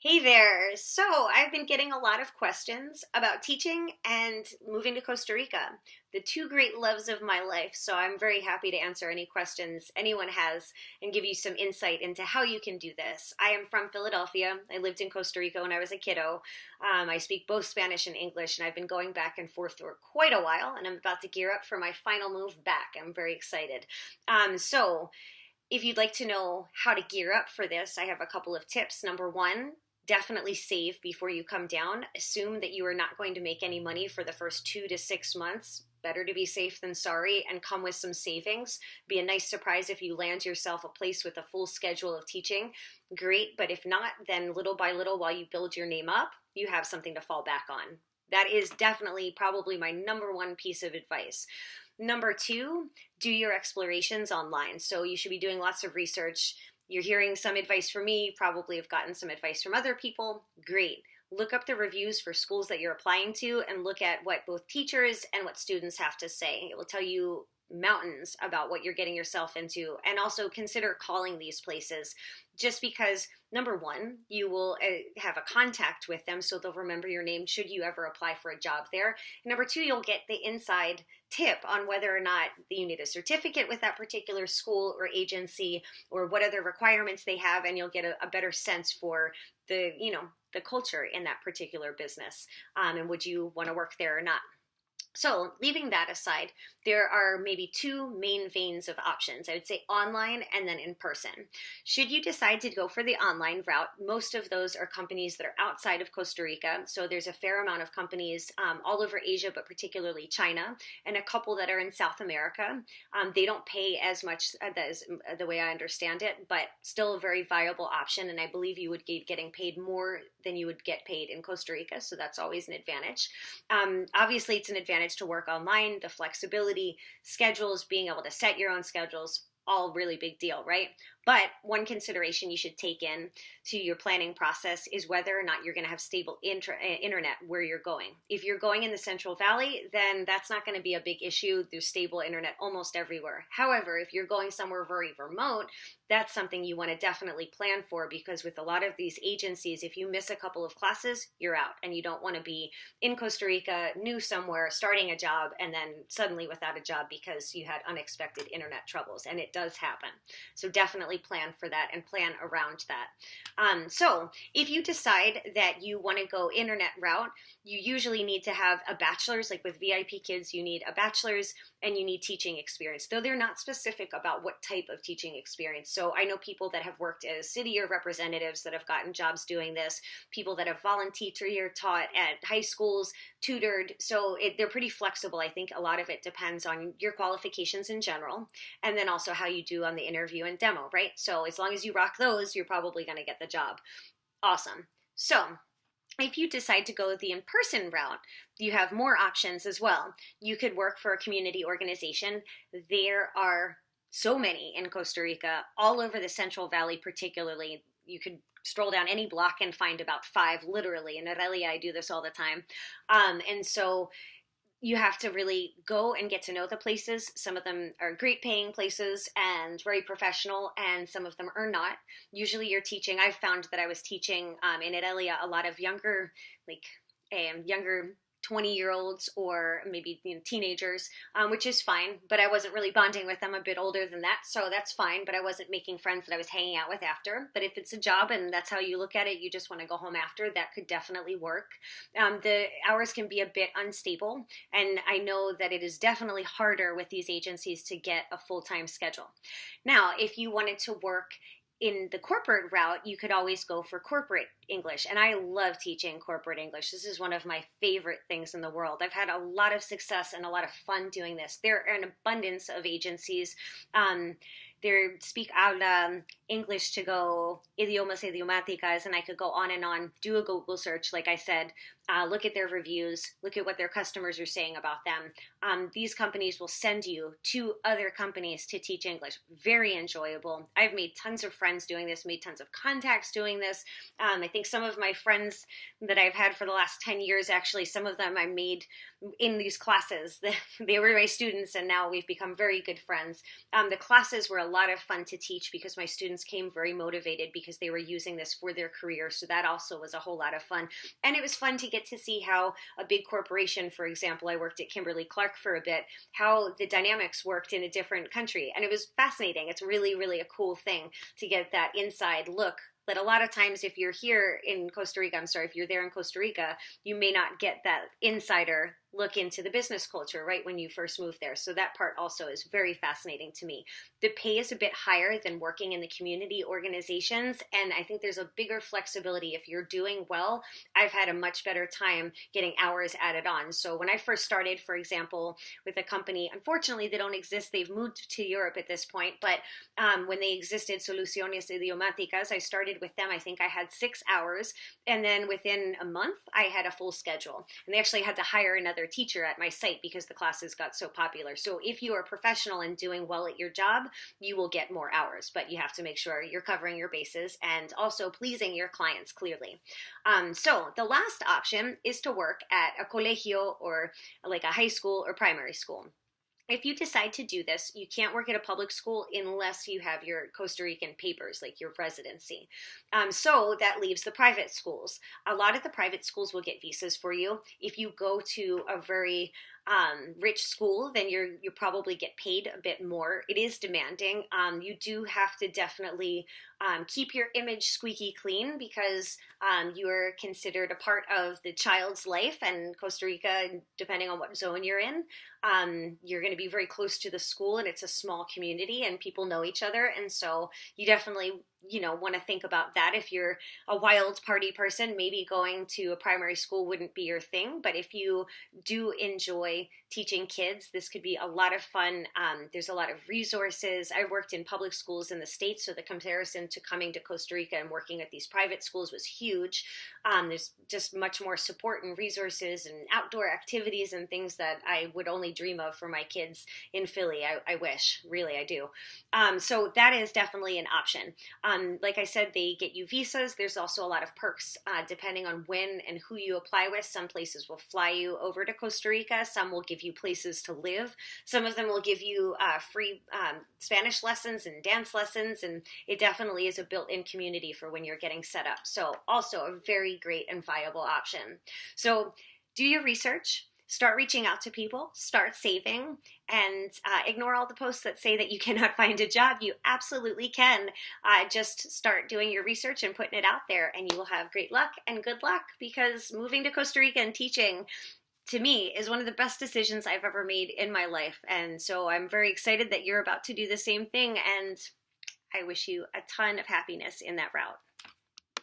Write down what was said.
Hey there. So, I've been getting a lot of questions about teaching and moving to Costa Rica, the two great loves of my life. So, I'm very happy to answer any questions anyone has and give you some insight into how you can do this. I am from Philadelphia. I lived in Costa Rica when I was a kiddo. I speak both Spanish and English, and I've been going back and forth for quite a while, and I'm about to gear up for my final move back. I'm very excited. So, if you'd like to know how to gear up for this, I have a couple of tips. Number one, definitely save before you come down. Assume that you are not going to make any money for the first 2 to 6 months. Better to be safe than sorry, and come with some savings. Be a nice surprise if you land yourself a place with a full schedule of teaching. Great, but if not, then little by little while you build your name up, you have something to fall back on. That is definitely probably my number one piece of advice. Number two, do your explorations online. So you should be doing lots of research. You're hearing some advice from me, you probably have gotten some advice from other people. Great. Look up the reviews for schools that you're applying to and look at what both teachers and what students have to say. It will tell you mountains about what you're getting yourself into, and also consider calling these places, just because number one, you will have a contact with them, so they'll remember your name should you ever apply for a job there. And number two, you'll get the inside tip on whether or not you need a certificate with that particular school or agency, or what other requirements they have, and you'll get a better sense for the culture in that particular business, and would you want to work there or not. So, leaving that aside, there are maybe two main veins of options. I would say online and then in person. Should you decide to go for the online route, most of those are companies that are outside of Costa Rica. So there's a fair amount of companies all over Asia, but particularly China, and a couple that are in South America. They don't pay as much as the way I understand it, but still a very viable option. And I believe you would be getting paid more than you would get paid in Costa Rica. So that's always an advantage. Obviously, it's an advantage to work online, the flexibility, schedules, being able to set your own schedules, all really big deal, right? But one consideration you should take in to your planning process is whether or not you're going to have stable internet where you're going. If you're going in the Central Valley, then that's not going to be a big issue. There's stable internet almost everywhere. However, if you're going somewhere very remote, that's something you want to definitely plan for, because with a lot of these agencies, if you miss a couple of classes, you're out, and you don't want to be in Costa Rica, new somewhere, starting a job, and then suddenly without a job because you had unexpected internet troubles, and it does happen. So definitely plan for that and plan around that. So if you decide that you want to go internet route, you usually need to have a bachelor's. Like with VIP kids, you need a bachelor's and you need teaching experience, though they're not specific about what type of teaching experience. So I know people that have worked as city or representatives that have gotten jobs doing this, people that have volunteer taught at high schools, tutored. So they're pretty flexible. I think a lot of it depends on your qualifications in general, and then also how you do on the interview and demo, right? So as long as you rock those, you're probably going to get the job. Awesome. So if you decide to go the in-person route, you have more options as well. You could work for a community organization. There are so many in Costa Rica, all over the Central Valley particularly. You could stroll down any block and find about 5, literally. In Aurelia, I do this all the time. And so you have to really go and get to know the places. Some of them are great paying places and very professional, and some of them are not. Usually you're teaching, I've found that I was teaching in Aurelia a lot of younger 20-year-olds or maybe teenagers, which is fine, but I wasn't really bonding with them, a bit older than that, so that's fine, but I wasn't making friends that I was hanging out with after. But if it's a job and that's how you look at it, you just want to go home after, that could definitely work. The hours can be a bit unstable, and I know that it is definitely harder with these agencies to get a full-time schedule. Now, if you wanted to work in the corporate route, you could always go for corporate English. And I love teaching corporate English. This is one of my favorite things in the world. I've had a lot of success and a lot of fun doing this. There are an abundance of agencies. They speak habla English to go, idiomas idiomáticas, and I could go on and on. Do a Google search, like I said. Look at their reviews. Look at what their customers are saying about them. These companies will send you to other companies to teach English. Very enjoyable. I've made tons of friends doing this, made tons of contacts doing this. I think some of my friends that I've had for the last 10 years, actually, some of them I made in these classes. They were my students, and now we've become very good friends. The classes were a lot of fun to teach because my students students came very motivated because they were using this for their career. So that also was a whole lot of fun. And it was fun to get to see how a big corporation, for example, I worked at Kimberly-Clark for a bit, how the dynamics worked in a different country. And it was fascinating. It's really, really a cool thing to get that inside look. But a lot of times if you're here in Costa Rica, if you're there in Costa Rica, you may not get that insider look into the business culture right when you first move there. So that part also is very fascinating to me. The pay is a bit higher than working in the community organizations, and I think there's a bigger flexibility. If you're doing well, I've had a much better time getting hours added on. So when I first started, for example, with a company, unfortunately they don't exist, they've moved to Europe at this point, but when they existed, Soluciones Idiomáticas, I started with them. I think I had 6 hours, and then within a month I had a full schedule, and they actually had to hire another teacher at my site because the classes got so popular. So if you are professional and doing well at your job, you will get more hours, but you have to make sure you're covering your bases and also pleasing your clients clearly. So the last option is to work at a colegio, or like a high school or primary school. If you decide to do this, you can't work at a public school unless you have your Costa Rican papers, like your residency. So that leaves the private schools. A lot of the private schools will get visas for you. If you go to a very rich school, then you probably get paid a bit more. It is demanding. You do have to definitely keep your image squeaky clean, because you are considered a part of the child's life. And Costa Rica, depending on what zone you're in, you're going to be very close to the school, and it's a small community and people know each other. And so you definitely want to think about that. If you're a wild party person, maybe going to a primary school wouldn't be your thing. But if you do enjoy teaching kids, this could be a lot of fun. There's a lot of resources. I worked in public schools in the States, so the comparison to coming to Costa Rica and working at these private schools was huge. There's just much more support and resources and outdoor activities and things that I would only dream of for my kids in Philly. I wish, really, I do. So that is definitely an option. Like I said, they get you visas. There's also a lot of perks depending on when and who you apply with. Some places will fly you over to Costa Rica. Some will give you places to live. Some of them will give you free Spanish lessons and dance lessons, and it definitely is a built-in community for when you're getting set up. So also a very great and viable option. So do your research. Start reaching out to people, start saving, and ignore all the posts that say that you cannot find a job. You absolutely can. Just start doing your research and putting it out there, and you will have great luck and good luck, because moving to Costa Rica and teaching, to me, is one of the best decisions I've ever made in my life. And so I'm very excited that you're about to do the same thing, and I wish you a ton of happiness in that route.